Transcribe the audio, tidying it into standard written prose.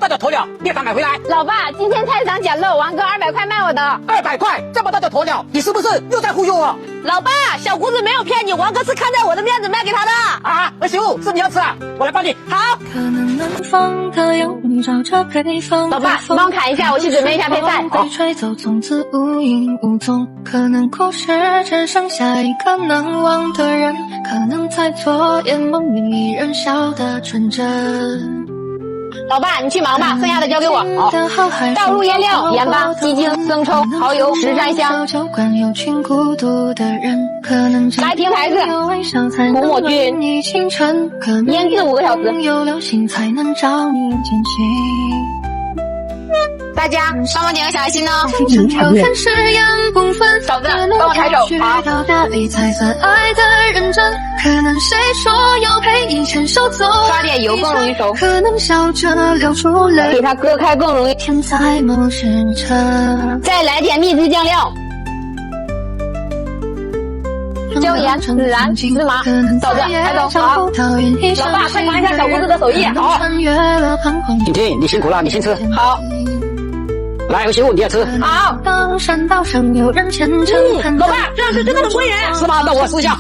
就脱了，你敢买回来老爸，今天菜市场捡漏，王哥200块卖我的。？200块，这么大就脱了，你是不是又在忽悠我？老爸，小姑子没有骗你，王哥是看在我的面子卖给他的。啊，儿媳妇是你要吃啊？我来帮你。好。可能南方的有你照着北方。老爸，你帮我砍一下，我去准备一下配菜。被吹走，从此无影无踪。可能故事只剩下一个难忘的人，可能在昨夜梦里依然笑得纯真。老爸，你去忙吧，剩下的交给我。好，倒入腌料、盐巴、鸡精、生抽、蚝油、十三香。来瓶牌子，涂抹均匀，腌制5个小时。大家帮我点个小爱心哦。嫂子，帮我抬手。好。刷点油更容易熟，给它割开更容易。再来点秘制酱料，椒盐、孜然、芝麻。嫂子，抬手。好。老爸，快尝一下小姑子的手艺。好。婷婷，你辛苦了，你先吃。好。来，儿媳妇你也吃。好。老爸，这样是真的很过瘾。是吗？那我试一下。